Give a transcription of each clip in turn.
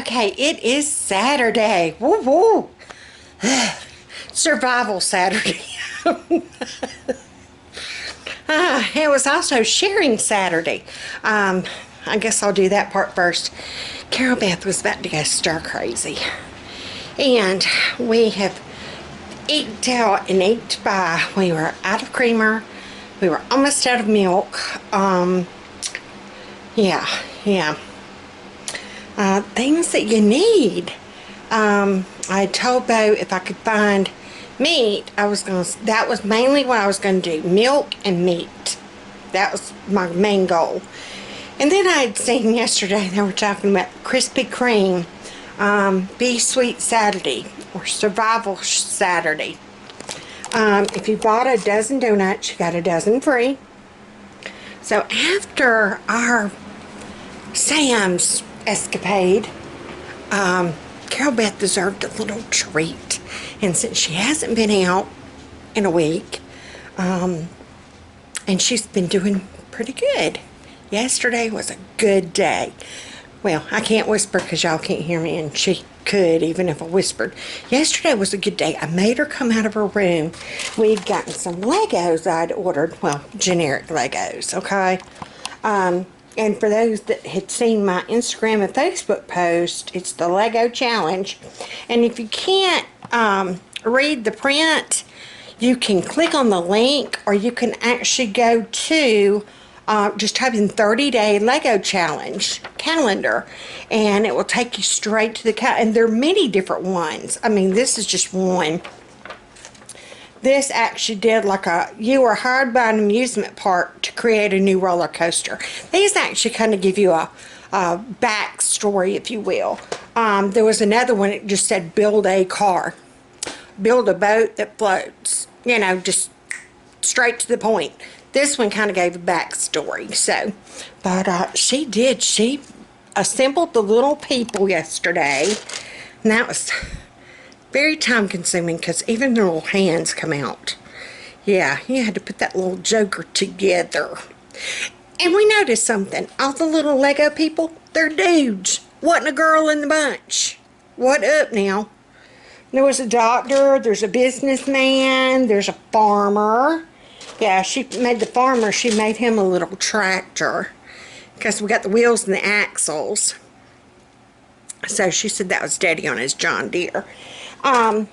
Okay, it is Saturday. Woo woo. Survival Saturday. It was also sharing Saturday. I guess I'll do that part first. Carol Beth was about to go stir crazy. And we have eked out and eked by. We were out of creamer. We were almost out of milk. Yeah. Things that you need. I told Bo if I could find meat, that was mainly what I was going to do. Milk and meat. That was my main goal. And then I had seen yesterday, they were talking about Krispy Kreme, Be Sweet Saturday, or Survival Saturday. If you bought a dozen donuts, you got a dozen free. So after our Sam's escapade, Carol Beth deserved a little treat. And since she hasn't been out in a week, and she's been doing pretty good. Yesterday was a good day. Well, I can't whisper because y'all can't hear me, and she could even if I whispered. Yesterday was a good day. I made her come out of her room. We'd gotten some Legos I'd ordered. Well, generic Legos, okay? And for those that had seen my Instagram and Facebook post, it's the Lego Challenge. And if you can't read the print, you can click on the link, or you can actually go to just type in 30-day Lego Challenge calendar, and it will take you straight to the calendar. And there are many different ones. I mean, this is just one. This actually did like you were hired by an amusement park to create a new roller coaster. These actually kind of give you a backstory, if you will. There was another one that just said build a car. Build a boat that floats. You know, just straight to the point. This one kind of gave a backstory. So, but she did. She assembled the little people yesterday. And that was very time consuming because even their little hands come out. Yeah, you had to put that little joker together. And we noticed something. All the little Lego people, they're dudes. Wasn't a girl in the bunch. What up now? There was a doctor, there's a businessman, there's a farmer. Yeah, she made the farmer, she made him a little tractor because we got the wheels and the axles. So she said that was Daddy on his John Deere. And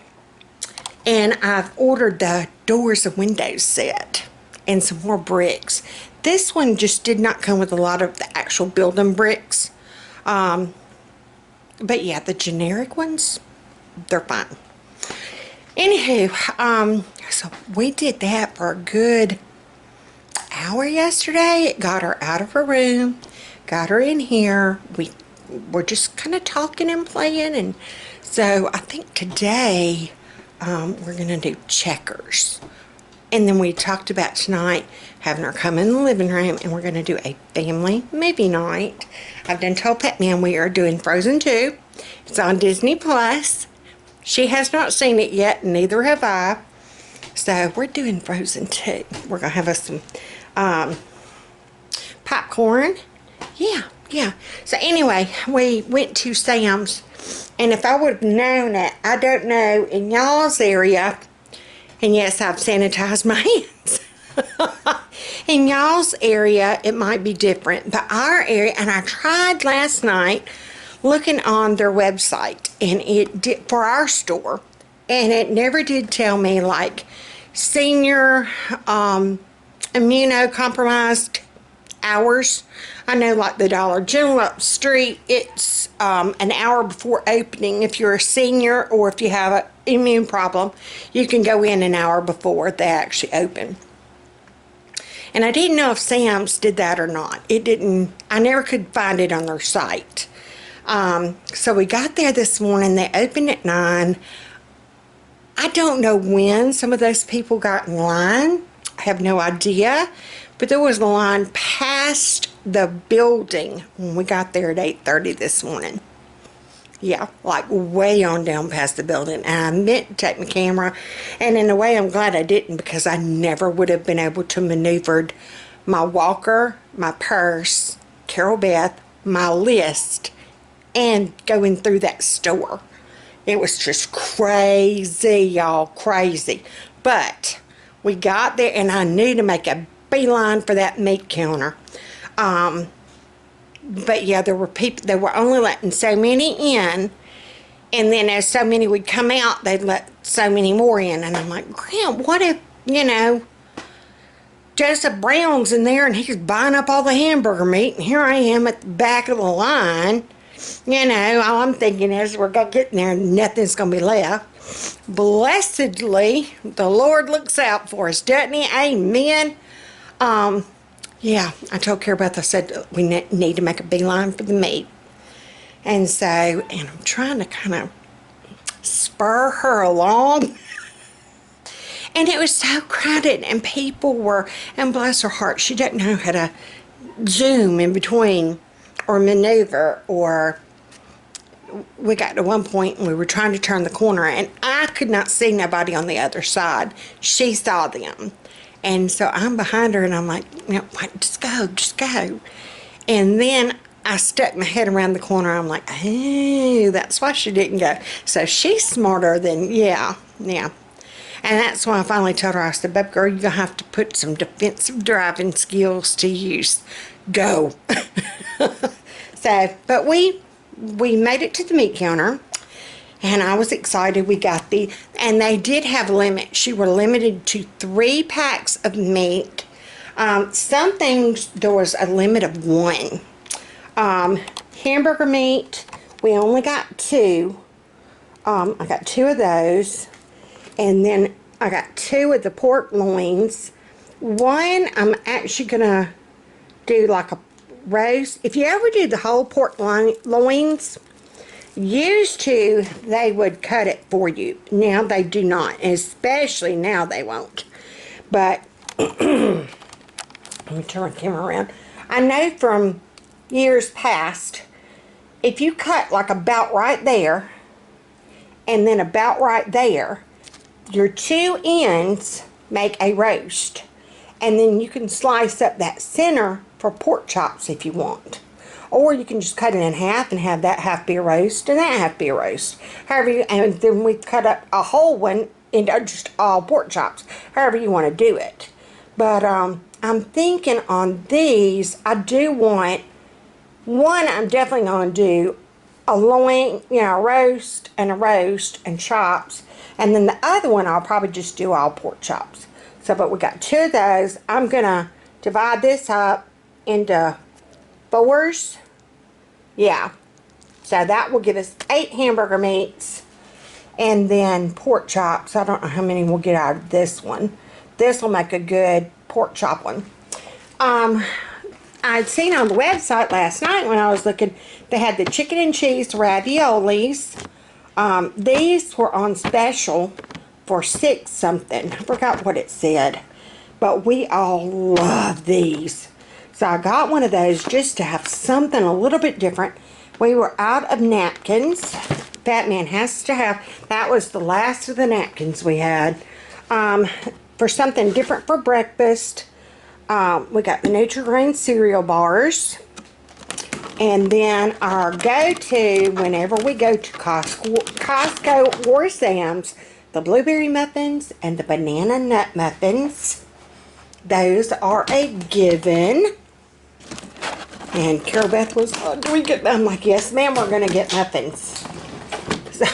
I've ordered the doors and windows set and some more bricks. This one just did not come with a lot of the actual building bricks. But yeah, the generic ones, they're fine. Anywho, so we did that for a good hour yesterday. It got her out of her room, got her in here. We were just kind of talking and playing, and so I think today we're going to do checkers. And then we talked about tonight having her come in the living room, and we're going to do a family movie night. I've done told Pet Man we are doing Frozen 2. It's on Disney Plus. She has not seen it yet, neither have I. So we're doing Frozen 2. We're going to have us some popcorn. Yeah. So anyway, we went to Sam's. And if I would have known it, I don't know, in y'all's area, and yes, I've sanitized my hands. In y'all's area, it might be different. But our area, and I tried last night looking on their website, and it did for our store, and it never did tell me like senior immunocompromised hours. I know like the Dollar General up the street, it's an hour before opening. If you're a senior or if you have an immune problem, you can go in an hour before they actually open. And I didn't know if Sam's did that or not. It didn't, I never could find it on their site. So we got there this morning. They opened at 9. I don't know when some of those people got in line. I have no idea. But there was a line past the building when we got there at 8:30 this morning. Yeah, like way on down past the building. And I meant to take my camera. And in a way, I'm glad I didn't, because I never would have been able to maneuver my walker, my purse, Carol Beth, my list, and going through that store. It was just crazy, y'all, crazy. But we got there, and I knew to make a beeline for that meat counter. But yeah, there were people, they were only letting so many in, and then as so many would come out, they'd let so many more in. And I'm like, Graham, what if, Joseph Brown's in there and he's buying up all the hamburger meat, and here I am at the back of the line. All I'm thinking is we're going to get in there and nothing's going to be left. Blessedly, the Lord looks out for us, doesn't he? Amen. Yeah, I told Carol Beth, I said, we need to make a beeline for the meat. And so, and I'm trying to kind of spur her along. And it was so crowded, and people were, and bless her heart, she didn't know how to zoom in between or maneuver, or we got to one point and we were trying to turn the corner and I could not see nobody on the other side. She saw them. And so I'm behind her and I'm like, just go. And then I stuck my head around the corner. I'm like, oh, that's why she didn't go. So she's smarter than, yeah. And that's why I finally told her, I said, babe girl, you're going to have to put some defensive driving skills to use. Go. So, but we made it to the meat counter, and I was excited. We got and they did have limits. You were limited to 3 packs of meat. Some things, there was a limit of 1. Hamburger meat, we only got 2. I got 2 of those. And then I got 2 of the pork loins. One, I'm actually going to do like a roast. If you ever do the whole pork loins, used to, they would cut it for you. Now they do not. Especially now they won't. But, let me turn the camera around. I know from years past, if you cut like about right there, and then about right there, your 2 ends make a roast. And then you can slice up that center for pork chops if you want. Or you can just cut it in half and have that half be a roast and that half be a roast. And then we cut up a whole one into just all pork chops. However you want to do it. But I'm thinking on these, I do want, one, I'm definitely going to do a loin, a roast and chops. And then the other one, I'll probably just do all pork chops. So, but we got 2 of those. I'm going to divide this up into 4s. Yeah. So that will give us 8 hamburger meats. And then pork chops. I don't know how many we'll get out of this one. This will make a good pork chop one. I'd seen on the website last night when I was looking, they had the chicken and cheese raviolis. These were on special for $6 something. I forgot what it said. But we all love these. So I got one of those just to have something a little bit different. We were out of napkins. Fat Man has to have, that was the last of the napkins we had. For something different for breakfast, we got the Nutri-Grain cereal bars. And then our go-to, whenever we go to Costco or Sam's, the blueberry muffins and the banana nut muffins. Those are a given. And Carol Beth was, oh, do we get them? I'm like, yes, ma'am, we're going to get muffins. So,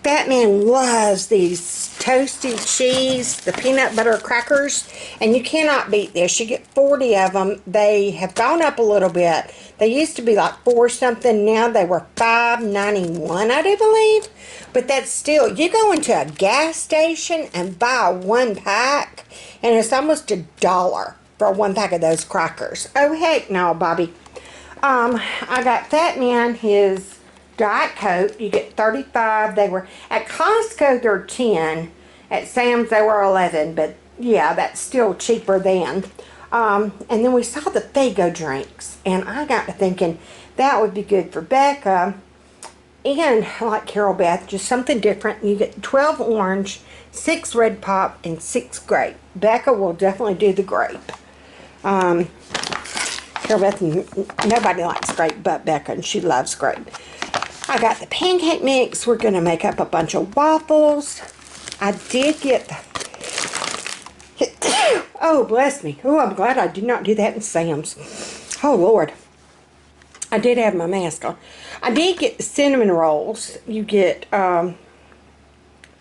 Batman loves these toasted cheese, the peanut butter crackers, and you cannot beat this. You get 40 of them. They have gone up a little bit. They used to be like $4 something. Now they were $5.91, I do believe. But that's still, you go into a gas station and buy 1 pack, and it's almost $1 for 1 pack of those crackers. Oh, heck no, Bobby. I got Fat Man his Diet Coke. You get 35. They were, at Costco, they're 10. At Sam's, they were 11. But, yeah, that's still cheaper than. And then we saw the Fago drinks. And I got to thinking that would be good for Becca. And, like Carol Beth, just something different. You get 12 orange, 6 red pop, and 6 grape. Becca will definitely do the grape. Here, Beth, nobody likes grape but Becca, and she loves grape. I got the pancake mix. We're going to make up a bunch of waffles. I did get the... Oh, bless me. Oh, I'm glad I did not do that in Sam's. Oh, Lord. I did have my mask on. I did get the cinnamon rolls. You get,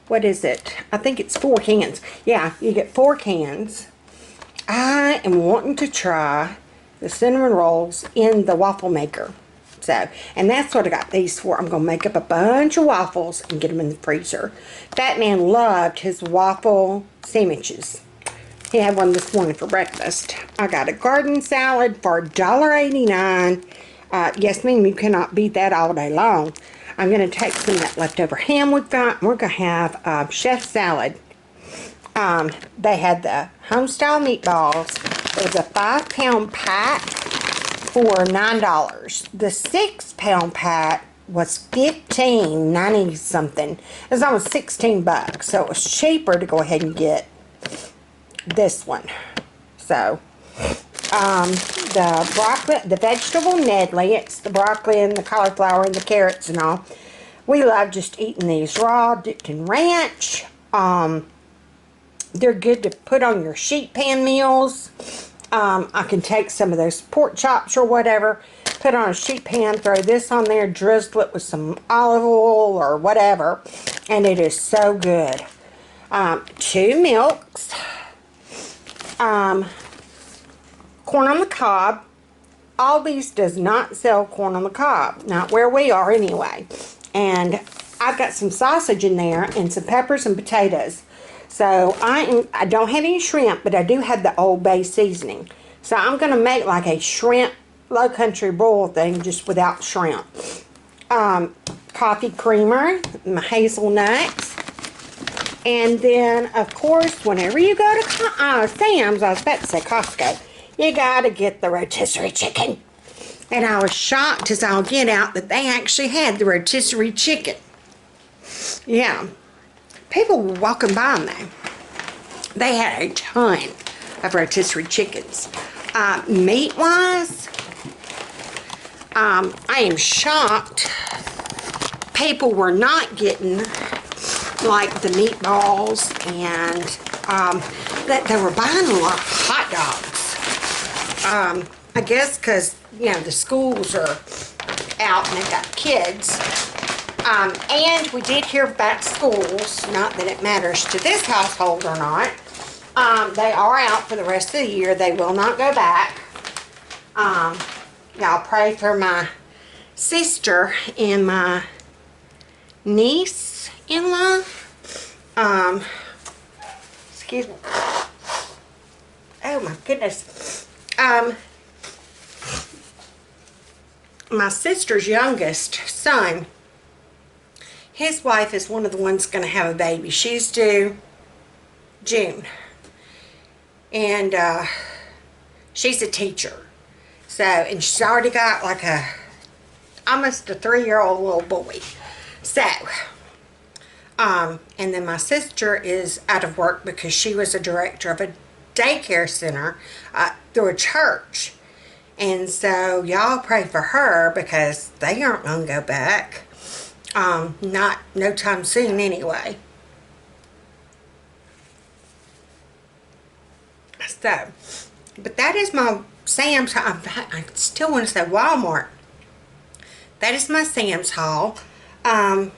what is it? I think it's 4 cans. Yeah, you get 4 cans. I am wanting to try the cinnamon rolls in the waffle maker. So, and that's what I got these for. I'm going to make up a bunch of waffles and get them in the freezer. That man loved his waffle sandwiches. He had one this morning for breakfast. I got a garden salad for $1.89. Yes, ma'am, you cannot beat that all day long. I'm going to take some of that leftover ham we've got. We're going to have chef salad. They had the home-style meatballs. It was a 5-pound pack for $9. The 6-pound pack was $15.90 something. It was almost 16 bucks. So it was cheaper to go ahead and get this one. So, the broccoli, the vegetable medley, it's the broccoli and the cauliflower and the carrots and all. We love just eating these raw, dipped in ranch. They're good to put on your sheet pan meals. I can take some of those pork chops or whatever, put on a sheet pan, throw this on there, drizzle it with some olive oil or whatever, and it is so good. 2 milks, corn on the cob. Aldi's does not sell corn on the cob, not where we are anyway. And I've got some sausage in there and some peppers and potatoes. So I don't have any shrimp, but I do have the Old Bay seasoning. So I'm going to make like a shrimp low country broil thing just without shrimp. Coffee creamer, my hazelnuts. And then, of course, whenever you go to Sam's, I was about to say Costco, you got to get the rotisserie chicken. And I was shocked as I'll get out that they actually had the rotisserie chicken. Yeah. People were walking by them though. They had a ton of rotisserie chickens. Meat-wise, I am shocked people were not getting like the meatballs and that they were buying a lot of hot dogs. I guess because, you know, the schools are out and they've got kids. And we did hear about schools, not that it matters to this household or not. They are out for the rest of the year. They will not go back. Y'all pray for my sister and my niece-in-law. Excuse me. Oh my goodness. My sister's youngest son, his wife is one of the ones going to have a baby. She's due June. And she's a teacher. So, and she's already got like almost a 3-year-old little boy. So, and then my sister is out of work because she was a director of a daycare center through a church. And so y'all pray for her because they aren't going to go back. Not no time soon anyway. So, but that is my Sam's. I still want to say Walmart. That is my Sam's haul. I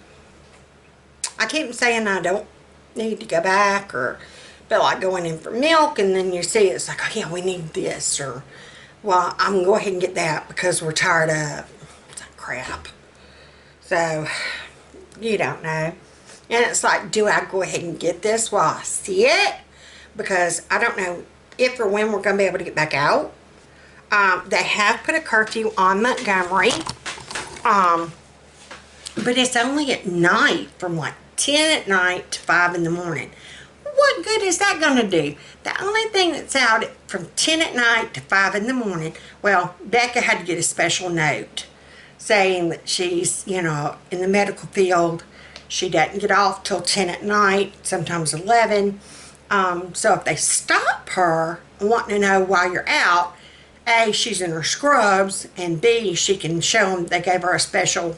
keep saying I don't need to go back or feel like going in for milk, and then you see it's like, oh yeah, we need this, or well, I'm going to go ahead and get that because we're tired of crap. So, you don't know. And it's like, do I go ahead and get this while I see it? Because I don't know if or when we're going to be able to get back out. They have put a curfew on Montgomery. But it's only at night from like 10 at night to 5 in the morning. What good is that going to do? The only thing that's out from 10 at night to 5 in the morning, well, Becca had to get a special note saying that she's, you know, in the medical field. She doesn't get off till 10 at night, sometimes 11. So if they stop her wanting to know why you're out, A, she's in her scrubs, and B, she can show them, they gave her a special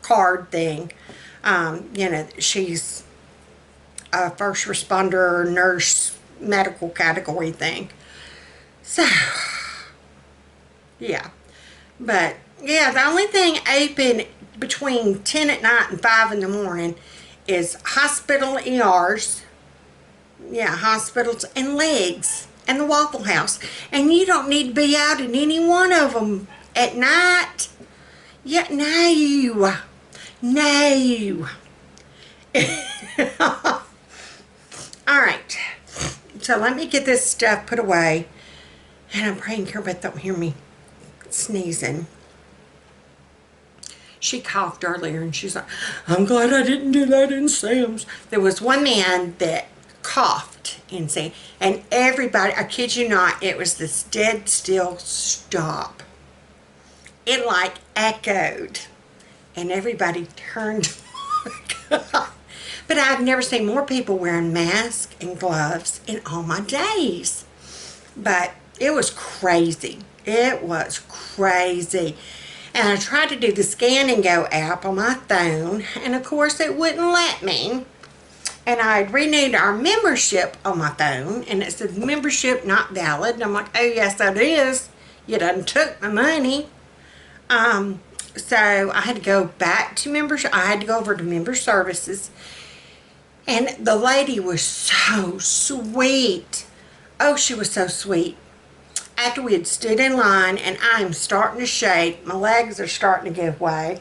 card thing. You know, she's a first responder, nurse, medical category thing. So, yeah. But, yeah, the only thing open between 10 at night and 5 in the morning is hospital ERs. Yeah, hospitals and legs and the Waffle House. And you don't need to be out in any one of them at night. Yeah, no. No. Alright. So let me get this stuff put away. And I'm praying Beth don't hear me sneezing. She coughed earlier and she's like, I'm glad I didn't do that in Sam's. There was one man that coughed in Sam's, and everybody, I kid you not, it was this dead still stop. It like echoed, and everybody turned. But I've never seen more people wearing masks and gloves in all my days. But it was crazy. It was crazy. And I tried to do the Scan and Go app on my phone, and of course it wouldn't let me. And I had renewed our membership on my phone, and it said membership not valid. And I'm like, oh yes it is. You done took my money. So I had to go back to membership. I had to go over to member services. And the lady was so sweet. Oh, she was so sweet. After we had stood in line, and I'm starting to shake, my legs are starting to give way,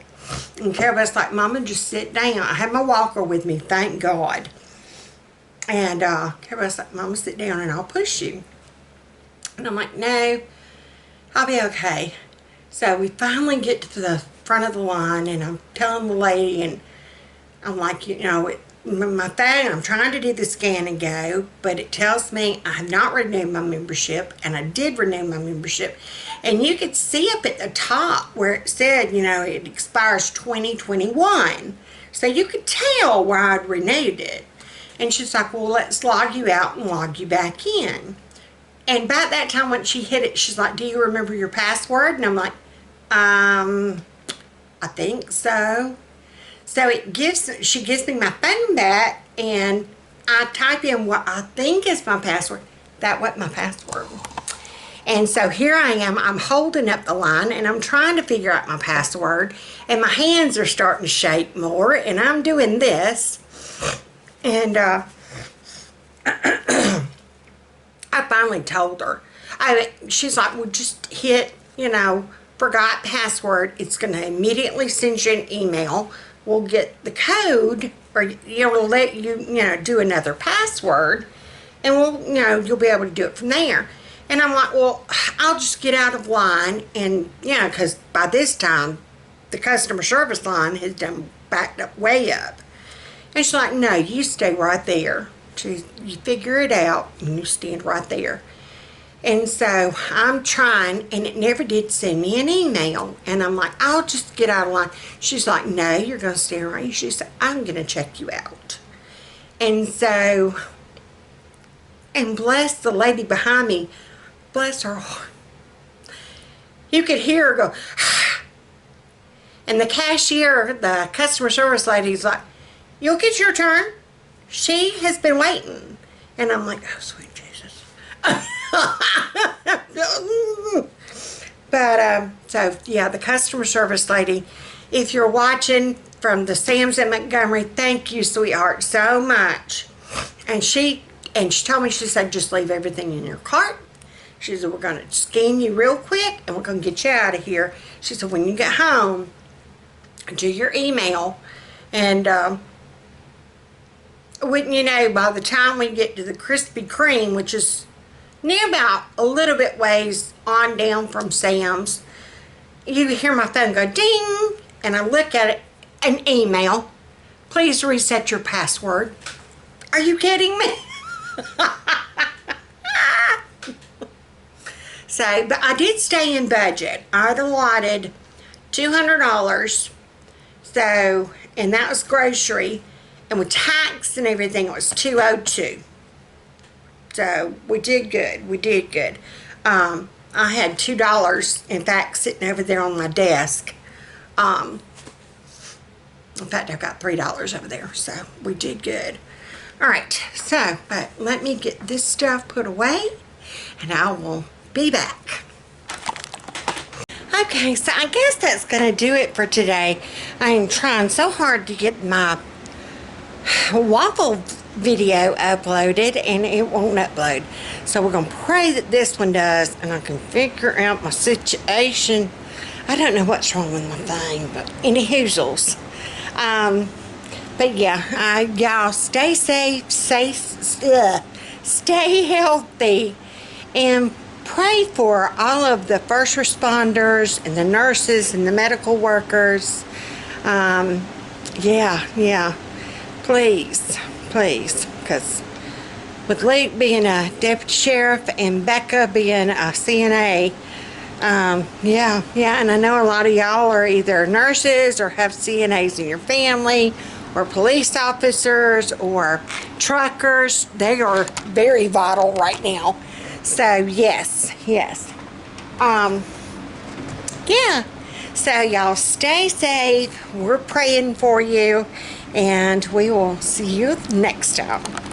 and Carol's like, Mama, just sit down. I had my walker with me, thank God. And Carol's like, Mama, sit down and I'll push you. And I'm like, no, I'll be okay. So we finally get to the front of the line, and I'm telling the lady, and I'm like, you know, my phone, I'm trying to do the Scan and Go, but it tells me I have not renewed my membership, and I did renew my membership. And you could see up at the top where it said, you know, it expires 2021. So you could tell where I'd renewed it. And she's like, well, let's log you out and log you back in. And by that time when she hit it, she's like, do you remember your password? And I'm like, I think so. So she gives me my phone back, and I type in what I think is my password. That wasn't my password. And so here I am, I'm holding up the line, and I'm trying to figure out my password, and my hands are starting to shake more, and I'm doing this. And I finally told her. She's like, well, just hit, you know, forgot password. It's going to immediately send you an email. We'll get the code, or it'll let you, you know, do another password, and we'll, you know, you'll be able to do it from there. And I'm like, well, I'll just get out of line, and, you know, because by this time, the customer service line has done backed up way up. And she's like, no, you stay right there. You figure it out, and you stand right there. And so I'm trying, and it never did send me an email. And I'm like, I'll just get out of line. She's like, no, you're going to stay right here. She said, I'm going to check you out. And so, and bless the lady behind me, bless her heart. You could hear her go, and the cashier, the customer service lady's like, you'll get your turn. She has been waiting. And I'm like, oh, sweet Jesus. But so yeah, the customer service lady, if you're watching from the Sam's in Montgomery, thank you, sweetheart, so much. And she told me, she said, just leave everything in your cart. She said, we're going to scan you real quick, and we're going to get you out of here. She said, when you get home, do your email, and wouldn't you know, by the time we get to the Krispy Kreme, which is near about a little bit ways on down from Sam's, you hear my phone go ding, and I look at it, an email, please reset your password. Are you kidding me? So, but I did stay in budget. I'd allotted $200, so, and that was grocery, and with tax and everything, it was $202. So we did good. We did good. I had $2, in fact, sitting over there on my desk. In fact, I've got $3 over there, so we did good. All right, so, but let me get this stuff put away, and I will be back. Okay, so I guess that's going to do it for today. I am trying so hard to get my waffle video uploaded, and it won't upload. So we're going to pray that this one does, and I can figure out my situation. I don't know what's wrong with my thing, but any hoozles. But yeah, y'all stay safe, stay healthy, and pray for all of the first responders and the nurses and the medical workers. Yeah, please, because with Luke being a deputy sheriff and Becca being a CNA, yeah, and I know a lot of y'all are either nurses or have CNAs in your family, or police officers or truckers. They are very vital right now. So yes. Yeah. So y'all stay safe. We're praying for you, and we will see you next time.